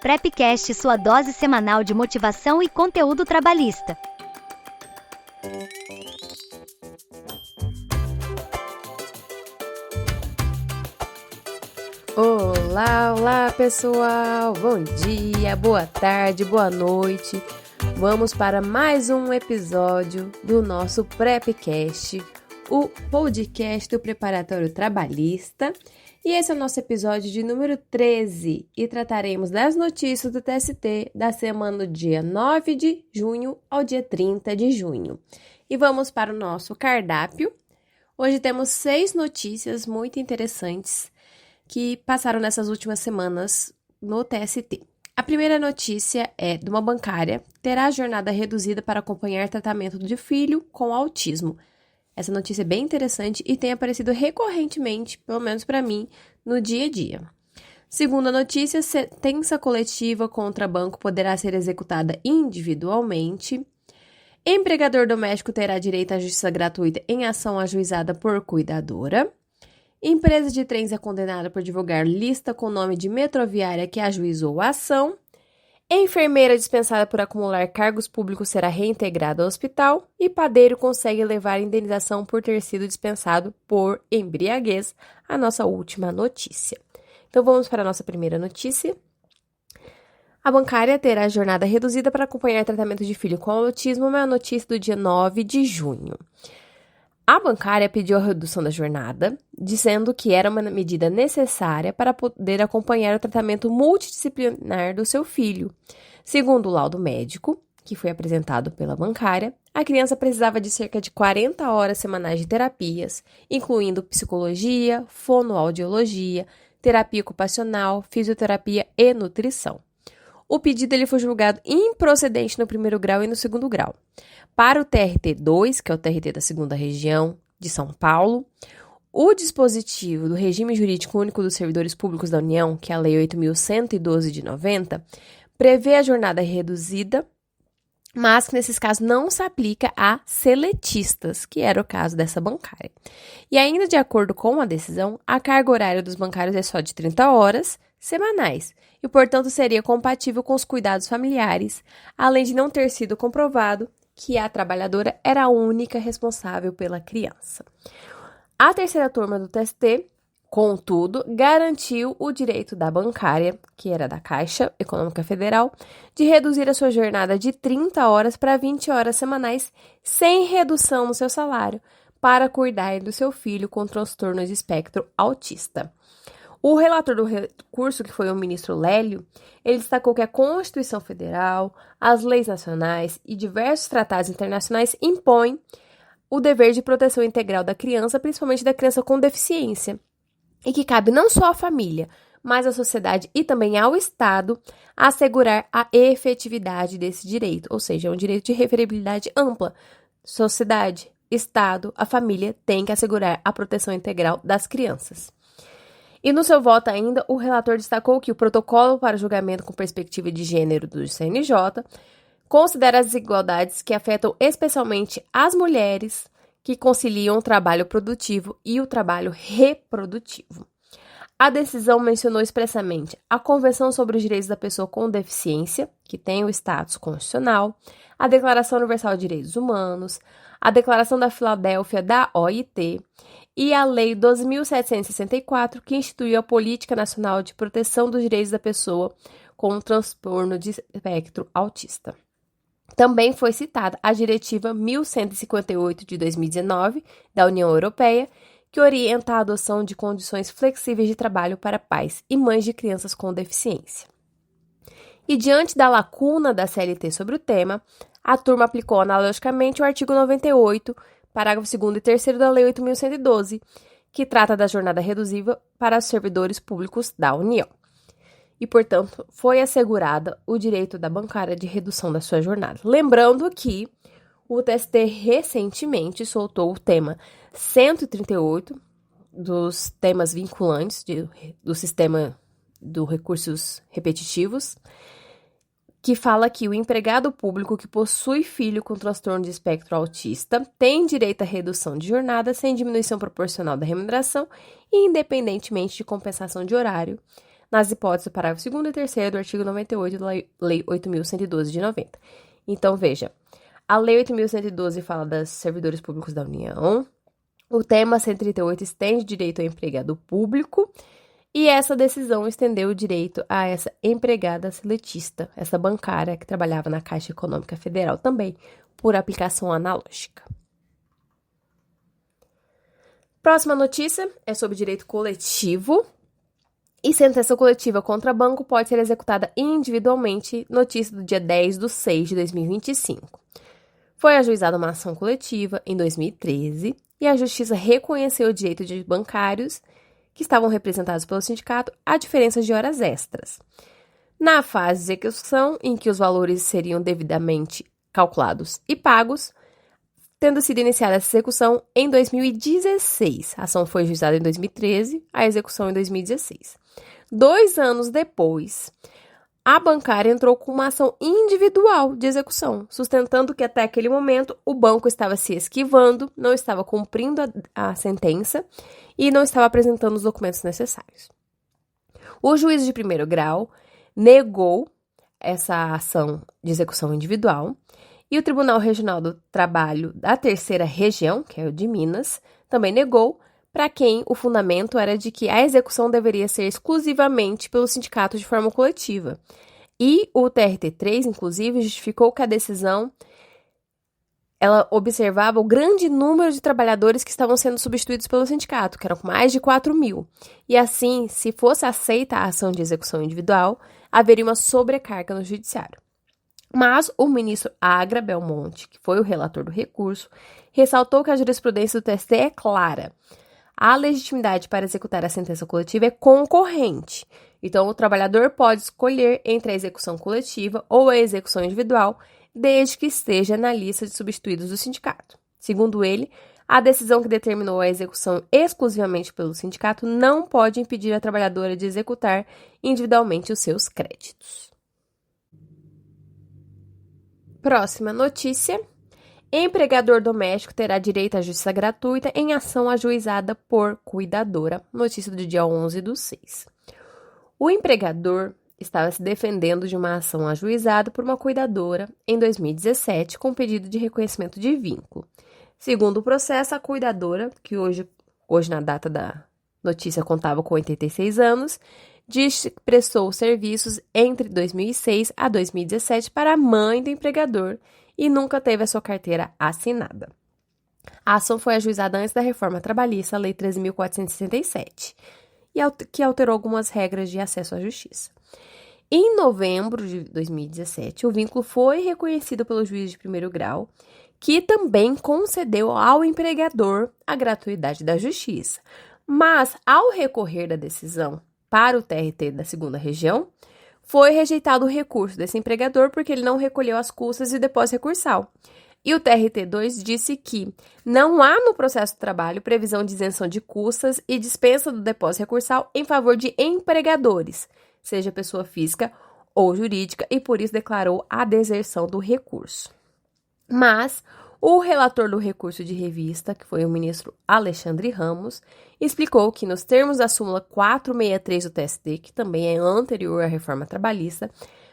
Prepcast, sua dose semanal de motivação e conteúdo trabalhista. Olá pessoal! Bom dia, boa tarde, boa noite. Vamos para mais um episódio do nosso Prepcast, o podcast do Preparatório Trabalhista. E esse é o nosso episódio de número 13 e trataremos das notícias do TST da semana do dia 9 de junho ao dia 30 de junho. E vamos para o nosso cardápio. Hoje temos 6 notícias muito interessantes que passaram nessas últimas semanas no TST. A primeira notícia é de uma bancária terá a jornada reduzida para acompanhar tratamento de filho com autismo. Essa notícia é bem interessante e tem aparecido recorrentemente, pelo menos para mim, no dia a dia. Segunda notícia, sentença coletiva contra banco poderá ser executada individualmente. Empregador doméstico terá direito à justiça gratuita em ação ajuizada por cuidadora. Empresa de trens é condenada por divulgar lista com nome de metroviária que ajuizou a ação. Enfermeira dispensada por acumular cargos públicos será reintegrada ao hospital e padeiro consegue levar indenização por ter sido dispensado por embriaguez, a nossa última notícia. Então vamos para a nossa primeira notícia. A bancária terá jornada reduzida para acompanhar tratamento de filho com autismo, uma notícia do dia 9 de junho. A bancária pediu a redução da jornada, dizendo que era uma medida necessária para poder acompanhar o tratamento multidisciplinar do seu filho. Segundo o laudo médico, que foi apresentado pela bancária, a criança precisava de cerca de 40 horas semanais de terapias, incluindo psicologia, fonoaudiologia, terapia ocupacional, fisioterapia e nutrição. O pedido foi julgado improcedente no primeiro grau e no segundo grau. Para o TRT2, que é o TRT da segunda região de São Paulo, o dispositivo do Regime Jurídico Único dos Servidores Públicos da União, que é a Lei 8.112 de 90, prevê a jornada reduzida, mas que nesses casos não se aplica a seletistas, que era o caso dessa bancária. E ainda de acordo com a decisão, a carga horária dos bancários é só de 30 horas semanais e, portanto, seria compatível com os cuidados familiares, além de não ter sido comprovado que a trabalhadora era a única responsável pela criança. A terceira turma do TST, contudo, garantiu o direito da bancária, que era da Caixa Econômica Federal, de reduzir a sua jornada de 30 horas para 20 horas semanais, sem redução no seu salário, para cuidar do seu filho com transtorno de espectro autista. O relator do recurso, que foi o ministro Lélio, ele destacou que a Constituição Federal, as leis nacionais e diversos tratados internacionais impõem o dever de proteção integral da criança, principalmente da criança com deficiência, e que cabe não só à família, mas à sociedade e também ao Estado assegurar a efetividade desse direito, ou seja, é um direito de referibilidade ampla. Sociedade, Estado, a família tem que assegurar a proteção integral das crianças. E no seu voto ainda, o relator destacou que o protocolo para julgamento com perspectiva de gênero do CNJ considera as desigualdades que afetam especialmente as mulheres que conciliam o trabalho produtivo e o trabalho reprodutivo. A decisão mencionou expressamente a Convenção sobre os Direitos da Pessoa com Deficiência, que tem o status constitucional, a Declaração Universal de Direitos Humanos, a Declaração da Filadélfia da OIT e a Lei 12.764, que instituiu a Política Nacional de Proteção dos Direitos da Pessoa com transtorno de espectro autista. Também foi citada a Diretiva 1158 de 2019 da União Europeia, que orienta a adoção de condições flexíveis de trabalho para pais e mães de crianças com deficiência. E diante da lacuna da CLT sobre o tema, a turma aplicou analogicamente o artigo 98, parágrafo 2º e 3º da Lei 8.112, que trata da jornada reduzida para os servidores públicos da União. E, portanto, foi assegurada o direito da bancária de redução da sua jornada. Lembrando que o TST recentemente soltou o tema 138 dos temas vinculantes do sistema dos recursos repetitivos, que fala que o empregado público que possui filho com transtorno de espectro autista tem direito à redução de jornada sem diminuição proporcional da remuneração e independentemente de compensação de horário, nas hipóteses do parágrafo 2º e 3º do artigo 98 da Lei 8.112 de 90. Então, veja, a Lei 8.112 fala dos servidores públicos da União, o tema 138 estende direito ao empregado público, e essa decisão estendeu o direito a essa empregada seletista, essa bancária que trabalhava na Caixa Econômica Federal também, por aplicação analógica. Próxima notícia é sobre direito coletivo. E sentença coletiva contra banco pode ser executada individualmente, notícia do dia 10/6 de 2025. Foi ajuizada uma ação coletiva em 2013 e a Justiça reconheceu o direito de bancários que estavam representados pelo sindicato a diferenças de horas extras. Na fase de execução, em que os valores seriam devidamente calculados e pagos, tendo sido iniciada essa execução em 2016. A ação foi ajuizada em 2013, a execução em 2016. 2 anos depois, a bancária entrou com uma ação individual de execução, sustentando que até aquele momento o banco estava se esquivando, não estava cumprindo a sentença e não estava apresentando os documentos necessários. O juiz de primeiro grau negou essa ação de execução individual e o Tribunal Regional do Trabalho da Terceira Região, que é o de Minas, também negou, para quem o fundamento era de que a execução deveria ser exclusivamente pelo sindicato de forma coletiva. E o TRT3, inclusive, justificou que a decisão ela observava o grande número de trabalhadores que estavam sendo substituídos pelo sindicato, que eram mais de 4.000. E assim, se fosse aceita a ação de execução individual, haveria uma sobrecarga no judiciário. Mas o ministro Agra Belmonte, que foi o relator do recurso, ressaltou que a jurisprudência do TST é clara. A legitimidade para executar a sentença coletiva é concorrente. Então, o trabalhador pode escolher entre a execução coletiva ou a execução individual, desde que esteja na lista de substituídos do sindicato. Segundo ele, a decisão que determinou a execução exclusivamente pelo sindicato não pode impedir a trabalhadora de executar individualmente os seus créditos. Próxima notícia. Empregador doméstico terá direito à justiça gratuita em ação ajuizada por cuidadora. Notícia do dia 11/6. O empregador estava se defendendo de uma ação ajuizada por uma cuidadora em 2017 com pedido de reconhecimento de vínculo. Segundo o processo, a cuidadora, que hoje na data da notícia contava com 86 anos, diz que prestou serviços entre 2006 a 2017 para a mãe do empregador e nunca teve a sua carteira assinada. A ação foi ajuizada antes da reforma trabalhista, a Lei 13.467, que alterou algumas regras de acesso à justiça. Em novembro de 2017, o vínculo foi reconhecido pelo juiz de primeiro grau, que também concedeu ao empregador a gratuidade da justiça. Mas, ao recorrer da decisão para o TRT da segunda região, foi rejeitado o recurso desse empregador porque ele não recolheu as custas e o depósito recursal. E o TRT2 disse que não há no processo de trabalho previsão de isenção de custas e dispensa do depósito recursal em favor de empregadores, seja pessoa física ou jurídica, e por isso declarou a deserção do recurso. Mas o relator do recurso de revista, que foi o ministro Alexandre Ramos, explicou que, nos termos da súmula 463 do TST, que também é anterior à reforma trabalhista,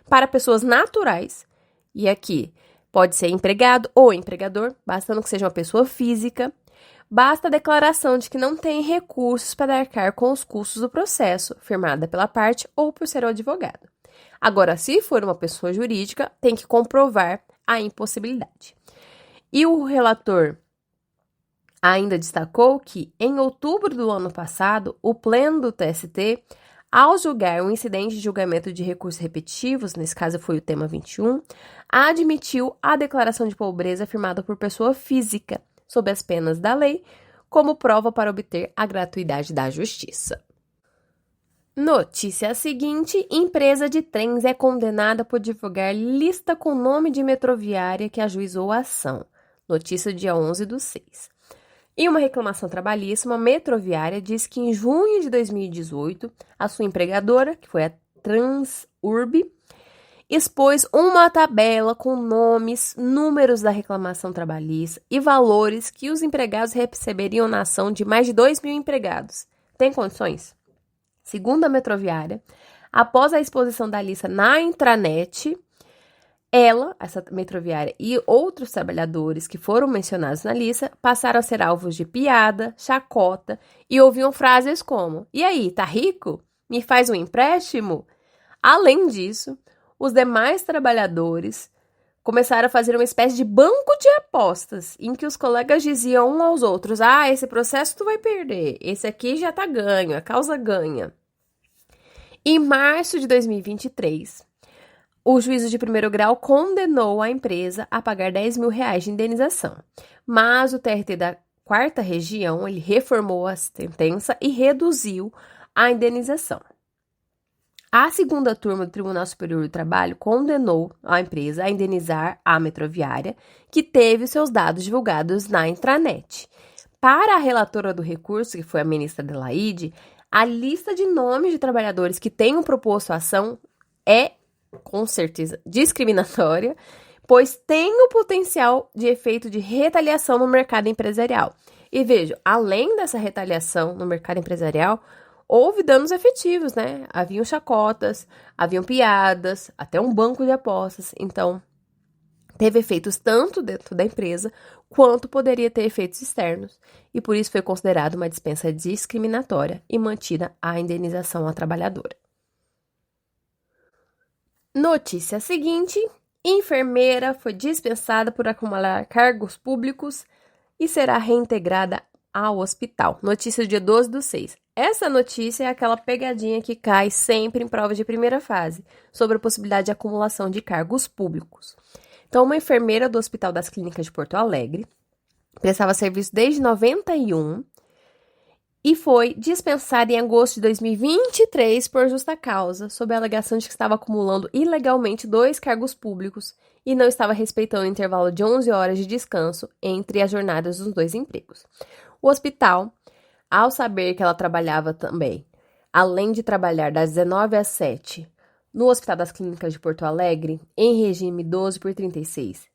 para pessoas naturais, e aqui pode ser empregado ou empregador, bastando que seja uma pessoa física, basta a declaração de que não tem recursos para arcar com os custos do processo, firmada pela parte ou por ser o advogado. Agora, se for uma pessoa jurídica, tem que comprovar a impossibilidade. E o relator ainda destacou que, em outubro do ano passado, o Pleno do TST, ao julgar um incidente de julgamento de recursos repetitivos, nesse caso foi o tema 21, admitiu a declaração de pobreza firmada por pessoa física, sob as penas da lei, como prova para obter a gratuidade da justiça. Notícia seguinte: empresa de trens é condenada por divulgar lista com nome de metroviária que ajuizou a ação. Notícia dia 11/6. Em uma reclamação trabalhista, uma metroviária diz que em junho de 2018, a sua empregadora, que foi a Transurb, expôs uma tabela com nomes, números da reclamação trabalhista e valores que os empregados receberiam na ação de mais de 2.000 empregados. Tem condições? Segundo a Metroviária, após a exposição da lista na intranet, ela, essa Metroviária e outros trabalhadores que foram mencionados na lista passaram a ser alvos de piada, chacota e ouviam frases como: "E aí, tá rico? Me faz um empréstimo?" Além disso, os demais trabalhadores começaram a fazer uma espécie de banco de apostas, em que os colegas diziam uns aos outros: "Ah, esse processo tu vai perder, esse aqui já tá ganho, a causa ganha." Em março de 2023, o juízo de primeiro grau condenou a empresa a pagar R$ 10.000 de indenização, mas o TRT da 4ª Região ele reformou a sentença e reduziu a indenização. A segunda turma do Tribunal Superior do Trabalho condenou a empresa a indenizar a Metroviária, que teve seus dados divulgados na intranet. Para a relatora do recurso, que foi a ministra Adelaide, a lista de nomes de trabalhadores que tenham proposto a ação é, com certeza, discriminatória, pois tem o potencial de efeito de retaliação no mercado empresarial. E veja, além dessa retaliação no mercado empresarial, houve danos efetivos, né? Haviam chacotas, haviam piadas, até um banco de apostas. Então, teve efeitos tanto dentro da empresa, quanto poderia ter efeitos externos. E por isso foi considerado uma dispensa discriminatória e mantida a indenização à trabalhadora. Notícia seguinte: enfermeira foi dispensada por acumular cargos públicos e será reintegrada ao hospital. Notícia do dia 12/6. Essa notícia é aquela pegadinha que cai sempre em provas de primeira fase, sobre a possibilidade de acumulação de cargos públicos. Então, uma enfermeira do Hospital das Clínicas de Porto Alegre prestava serviço desde 91 e foi dispensada em agosto de 2023 por justa causa, sob a alegação de que estava acumulando ilegalmente 2 cargos públicos e não estava respeitando o intervalo de 11 horas de descanso entre as jornadas dos 2 empregos. O hospital, ao saber que ela trabalhava também, além de trabalhar das 19 às 7 no Hospital das Clínicas de Porto Alegre, em regime 12/36,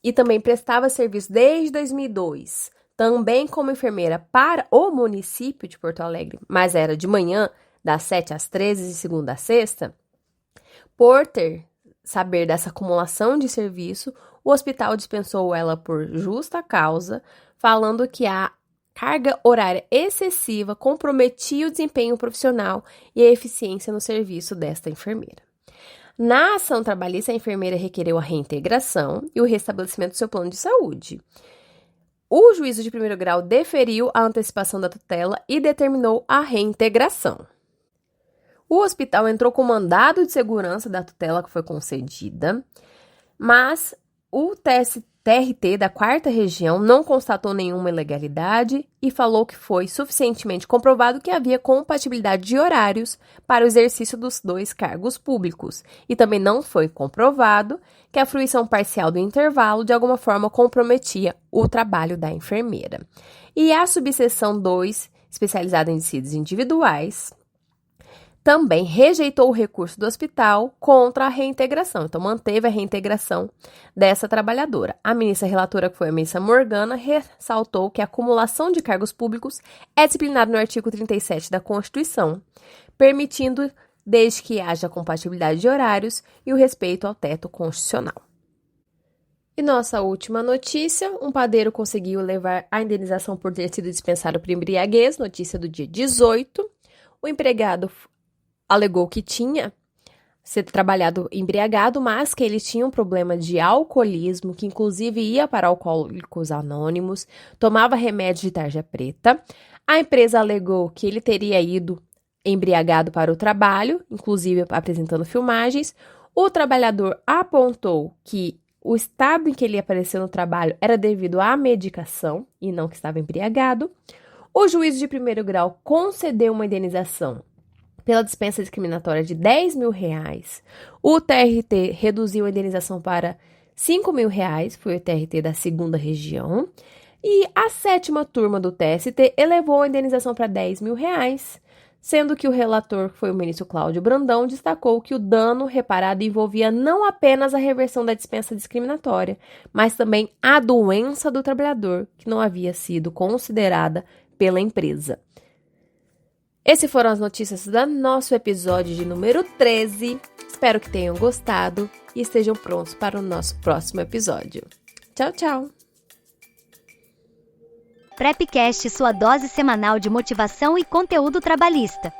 e também prestava serviço desde 2002, também como enfermeira para o município de Porto Alegre, mas era de manhã, das 7 às 13, de segunda a sexta, por ter saber dessa acumulação de serviço, o hospital dispensou ela por justa causa, falando que a carga horária excessiva comprometia o desempenho profissional e a eficiência no serviço desta enfermeira. Na ação trabalhista, a enfermeira requereu a reintegração e o restabelecimento do seu plano de saúde. O juízo de primeiro grau deferiu a antecipação da tutela e determinou a reintegração. O hospital entrou com mandado de segurança da tutela que foi concedida, mas o TRT da 4ª Região não constatou nenhuma ilegalidade e falou que foi suficientemente comprovado que havia compatibilidade de horários para o exercício dos 2 cargos públicos. E também não foi comprovado que a fruição parcial do intervalo de alguma forma comprometia o trabalho da enfermeira. E a subseção 2, especializada em dissídios individuais, também rejeitou o recurso do hospital contra a reintegração. Então, manteve a reintegração dessa trabalhadora. A ministra relatora, que foi a ministra Morgana, ressaltou que a acumulação de cargos públicos é disciplinada no artigo 37 da Constituição, permitindo, desde que haja compatibilidade de horários e o respeito ao teto constitucional. E nossa última notícia: um padeiro conseguiu levar a indenização por ter sido dispensado por embriaguez, notícia do dia 18. O empregado alegou que tinha sido trabalhado embriagado, mas que ele tinha um problema de alcoolismo, que inclusive ia para Alcoólicos Anônimos, tomava remédio de tarja preta. A empresa alegou que ele teria ido embriagado para o trabalho, inclusive apresentando filmagens. O trabalhador apontou que o estado em que ele apareceu no trabalho era devido à medicação e não que estava embriagado. O juízo de primeiro grau concedeu uma indenização pela dispensa discriminatória de R$ 10.000. O TRT reduziu a indenização para R$ 5.000, foi o TRT da 2ª Região. E a 7ª turma do TST elevou a indenização para R$ 10.000, sendo que o relator, que foi o ministro Cláudio Brandão, destacou que o dano reparado envolvia não apenas a reversão da dispensa discriminatória, mas também a doença do trabalhador, que não havia sido considerada pela empresa. Essas foram as notícias do nosso episódio de número 13. Espero que tenham gostado e estejam prontos para o nosso próximo episódio. Tchau, tchau! Prepcast, sua dose semanal de motivação e conteúdo trabalhista.